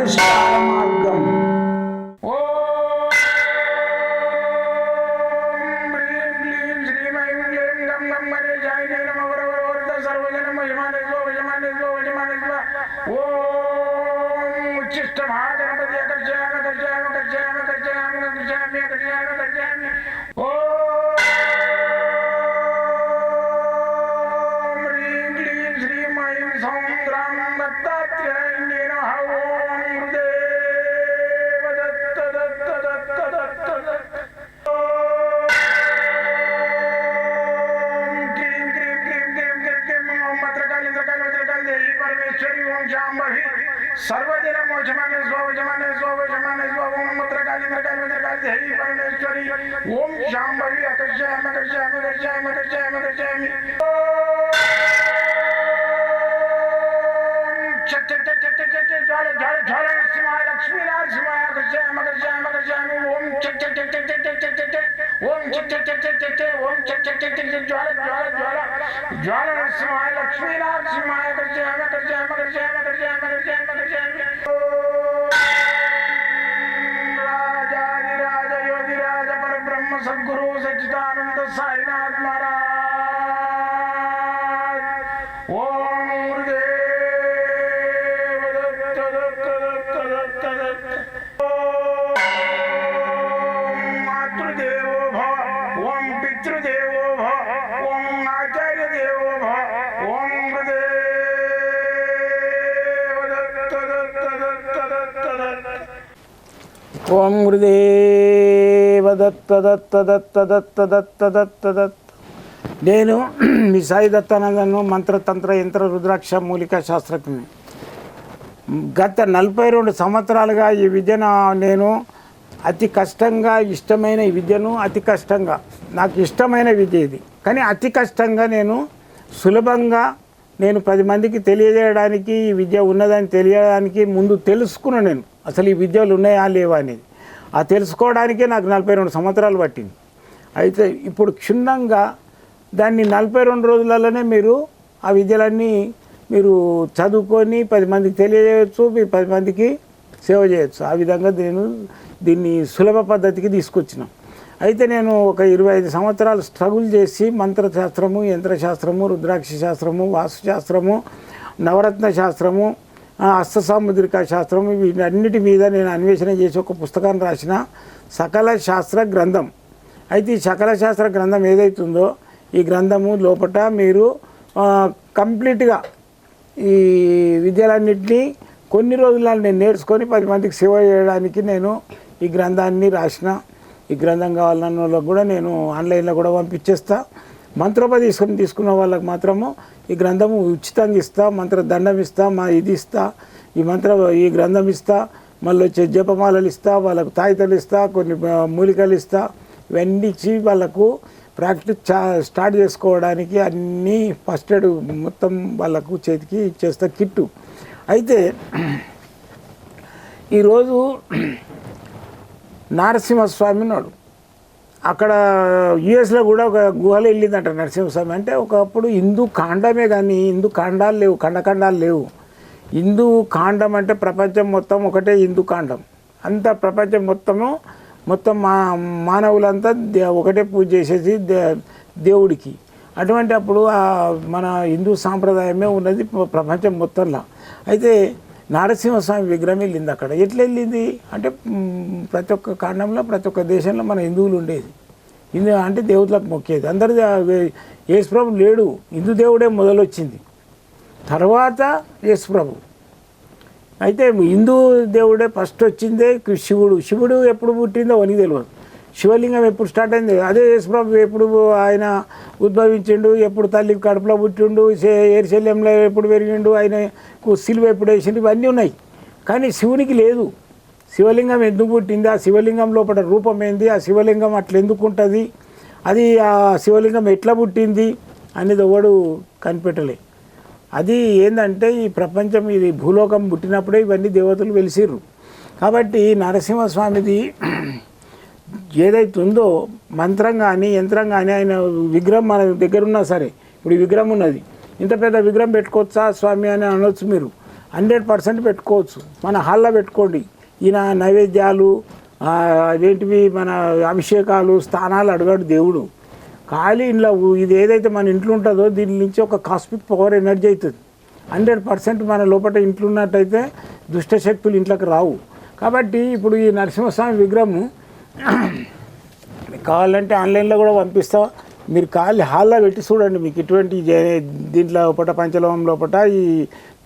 పరిష్కార మార్గం. सर्वदिन मोचमाने स्वजमाने स्वजमाने स्वम मत्रकाली मत्रकाली मत्रकाली देवी परमेश्वरी ओम शांभवी अकर्षयामि अकर्षयामि अकर्षयामि अकर्षयामि अकर्षयामि चट चट चट चट चट ज्वाल ज्वाल ज्वाल नरसिंहाय लक्ष्मी नरसिंहाय अकर्षयामि अकर्षयामि अकर्षयामि ओम चट चट चट चट चट चट चट ओम चट चट चट चट चट ओम चट चट चट चट ज्वाल ज्वाल ज्वाल ज्वाल नरसिंहाय लक्ष्मी नरसिंहाय अकर्षयामि अकर्षयामि अकर्षयामि अकर्षयामि अकर्षयामि अकर्षयामि राजाधिराज योगिराज परब्रह्म सद्गुरु सच्चिदानंद साईनाथ महाराज ओम गुरुदेव दत्त दत्त दत्त दत्त दत्त ओम मातृदेवो भव ओम पितृदेवो भव ओम आचार्य देवो भव ओम गुरुदेव दत्त दत्त दत्त दत्त दत्त ओम गुरुदेव दत्त दत्त दत्त दत्त दत्त दत्त दत्त నేను మీ సాయి దత్తానందను మంత్రతంత్ర యంత్ర రుద్రాక్ష మూలికా శాస్త్రజ్ఞుని. గత 42 సంవత్సరాలుగా ఈ విద్యను నేను అతి కష్టంగా ఇష్టమైన ఈ విద్యను అతి కష్టంగా నాకు ఇష్టమైన విద్య ఇది. కానీ అతి కష్టంగా నేను సులభంగా నేను 10 మందికి తెలియజేయడానికి ఈ విద్య ఉన్నదని తెలియడానికి ముందు తెలుసుకున్నాను. నేను అసలు ఈ విద్యలు ఉన్నాయా లేవా అనేది ఆ తెలుసుకోవడానికే నాకు 42 సంవత్సరాలు పట్టింది. అయితే ఇప్పుడు క్షుణ్ణంగా దాన్ని 42 రోజులలోనే మీరు ఆ విద్యలన్నీ మీరు చదువుకొని 10 మందికి తెలియజేయచ్చు, మీరు 10 మందికి సేవ చేయొచ్చు. ఆ విధంగా నేను దీన్ని సులభ పద్ధతికి తీసుకొచ్చినాం. అయితే నేను ఒక 25 సంవత్సరాలు స్ట్రగుల్ చేసి మంత్రశాస్త్రము, యంత్రశాస్త్రము, రుద్రాక్ష శాస్త్రము, వాస్తుశాస్త్రము, నవరత్న శాస్త్రము, హస్త సాముద్రిక శాస్త్రము వీటన్నిటి మీద నేను అన్వేషణ చేసి ఒక పుస్తకాన్ని రాసిన సకల శాస్త్ర గ్రంథం. అయితే ఈ సకల శాస్త్ర గ్రంథం ఏదైతుందో ఈ గ్రంథము లోపట మీరు కంప్లీట్గా ఈ విద్యలన్నింటినీ కొన్ని రోజులలో నేను నేర్చుకొని 10 మందికి సేవ చేయడానికి నేను ఈ గ్రంథాన్ని రాసిన. ఈ గ్రంథం కావాలన్న వాళ్ళకు కూడా నేను ఆన్లైన్లో కూడా పంపించేస్తా. మంత్రోపదేశం తీసుకున్న వాళ్ళకి మాత్రము ఈ గ్రంథము ఉచితంగా ఇస్తా, మంత్ర దండం ఇస్తా, ఇది ఇస్తా, ఈ గ్రంథం ఇస్తా, మళ్ళీ వచ్చే జపమాలలు ఇస్తా, వాళ్ళకు తాయితలు ఇస్తా, కొన్ని మూలికలు ఇస్తా. ఇవన్నీ ఇచ్చి వాళ్ళకు ప్రాక్టీస్ స్టార్ట్ చేసుకోవడానికి అన్నీ ఫస్ట్ ఎయిడ్ మొత్తం వాళ్ళకు చేతికి ఇచ్చేస్తా కిట్టు. అయితే ఈరోజు నరసింహస్వామి ఉన్నాడు. అక్కడ యుఎస్లో కూడా ఒక గుహలో వెళ్ళిందంట నరసింహస్వామి. అంటే ఒకప్పుడు హిందూ కాండమే కానీ హిందూ ఖండాలు లేవు, ఖండాలు లేవు. హిందూ కాండం అంటే ప్రపంచం మొత్తం ఒకటే హిందూ కాండం. అంత ప్రపంచం మొత్తం మానవులంతా ఒకటే పూజ చేసేసి దేవుడికి. అటువంటి అప్పుడు మన హిందూ సాంప్రదాయమే ఉన్నది ప్రపంచం మొత్తంలో. అయితే నరసింహస్వామి విగ్రహం వెళ్ళింది అక్కడ. ఎట్లా వెళ్ళింది అంటే ప్రతి ఒక్క కాండంలో ప్రతి ఒక్క దేశంలో మన హిందువులు ఉండేది. హిందూ అంటే దేవతలకు మొక్కేది. అందరి యేసుప్రభు లేడు, హిందూ దేవుడే మొదలొచ్చింది, తర్వాత యేసుప్రభు. అయితే హిందూ దేవుడే ఫస్ట్ వచ్చిందే శివుడు ఎప్పుడు పుట్టిందో అని తెలియదు. శివలింగం ఎప్పుడు స్టార్ట్ అయింది అదే యేసుప్రభు ఎప్పుడు ఆయన ఉద్భవించిండు, ఎప్పుడు తల్లి కడుపులో పుట్టిండు, ఏరుశల్యంలో ఎప్పుడు పెరిగిండు, ఆయనకు సిలువ ఎప్పుడు వేసిండు, ఇవన్నీ ఉన్నాయి. కానీ శివునికి లేదు. శివలింగం ఎందుకు పుట్టింది, ఆ శివలింగం లోపల రూపం ఏంది, ఆ శివలింగం అట్లా ఎందుకు ఉంటుంది, అది ఆ శివలింగం ఎట్లా పుట్టింది అనేది ఎవడు కనిపెట్టలే. అది ఏంటంటే ఈ ప్రపంచం ఇది భూలోకం పుట్టినప్పుడే ఇవన్నీ దేవతలు వెలిసిర్రు. కాబట్టి నరసింహస్వామిది ఏదైతే ఉందో మంత్రం కానీ యంత్రం కానీ ఆయన విగ్రహం మన దగ్గర ఉన్నా సరే, ఇప్పుడు ఈ విగ్రహం ఉన్నది, ఇంత పెద్ద విగ్రహం పెట్టుకోవచ్చా స్వామి అని అనొచ్చు మీరు. 100% పెట్టుకోవచ్చు. మన హాల్లో పెట్టుకోండి. ఈయన నైవేద్యాలు అదేంటివి మన అభిషేకాలు స్థానాలు అడగాడు దేవుడు. ఖాళీ ఇంట్లో ఇది ఏదైతే మన ఇంట్లో ఉంటుందో దీని నుంచి ఒక కాస్మిక్ పవర్ ఎనర్జీ అవుతుంది. 100% మన లోపల ఇంట్లో ఉన్నట్టయితే దుష్టశక్తులు ఇంట్లోకి రావు. కాబట్టి ఇప్పుడు ఈ నరసింహస్వామి విగ్రహము కావాలంటే ఆన్లైన్లో కూడా పంపిస్తా. మీరు ఖాళీ హాల్లో పెట్టి చూడండి. మీకు ఇటువంటి దీంట్లో లోపల పంచలోహం లోపల ఈ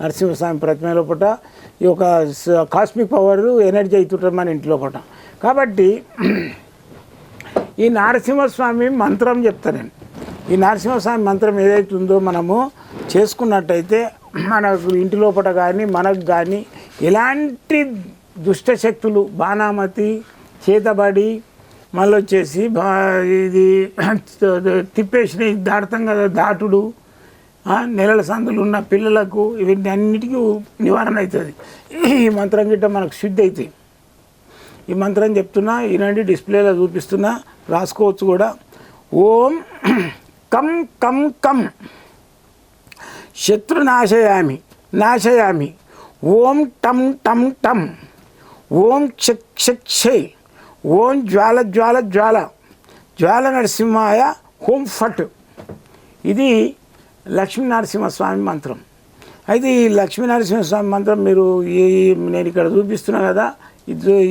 నరసింహస్వామి ప్రతిమ లోపల ఈ ఒక కాస్మిక్ పవర్ ఎనర్జీ అవుతుంటుంది మన ఇంటి లోపల. కాబట్టి ఈ నరసింహస్వామి మంత్రం చెప్తాను. ఈ నరసింహస్వామి మంత్రం ఏదైతే ఉందో మనము చేసుకున్నట్టయితే మనకు ఇంటి లోపల కానీ మనకు కానీ ఎలాంటి దుష్టశక్తులు బాణామతి చేతబడి మళ్ళీ వచ్చేసి ఇది తిప్పేసి దాటుతాం కదా, దాటుడు, నెలల సందులు ఉన్న పిల్లలకు ఇవన్నీ అన్నిటికీ నివారణ అవుతుంది. ఈ మంత్రం గిట్ట మనకు శుద్ధి అవుతాయి. ఈ మంత్రం చెప్తున్నా, ఈనాటి డిస్ప్లేలో చూపిస్తున్నా, రాసుకోవచ్చు కూడా. ఓం కం కం కం శత్రునాశయామి నాశయామి. ఓం టం టం టం. ఓం క్షక్ క్షక్ క్షే. ఓం జ్వాల జ్వాల జ్వాల. జ్వాల నరసింహాయ హోం ఫట్. ఇది లక్ష్మీ నరసింహస్వామి మంత్రం. అయితే ఈ లక్ష్మీ నరసింహస్వామి మంత్రం మీరు నేను ఇక్కడ చూపిస్తున్నా కదా,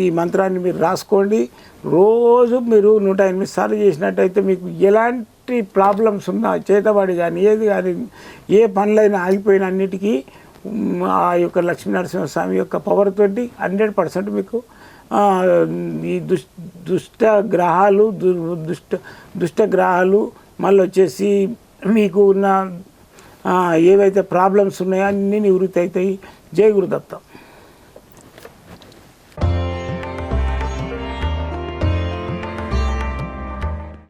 ఈ మంత్రాన్ని మీరు రాసుకోండి. రోజు మీరు 108 సార్లు చేసినట్టయితే మీకు ఎలాంటి ప్రాబ్లమ్స్ ఉన్నా చేతబడి కానీ ఏది కానీ ఏ పనులైనా ఆగిపోయిన అన్నిటికీ ఆ యొక్క లక్ష్మీ నరసింహస్వామి యొక్క పవర్ తోటి 100% మీకు ఈ దుష్ట గ్రహాలు మళ్ళీ వచ్చేసి మీకు ఉన్న ఏవైతే ప్రాబ్లమ్స్ ఉన్నాయో అన్నీ నివృత్తి అవుతాయి. జై గురుదత్త.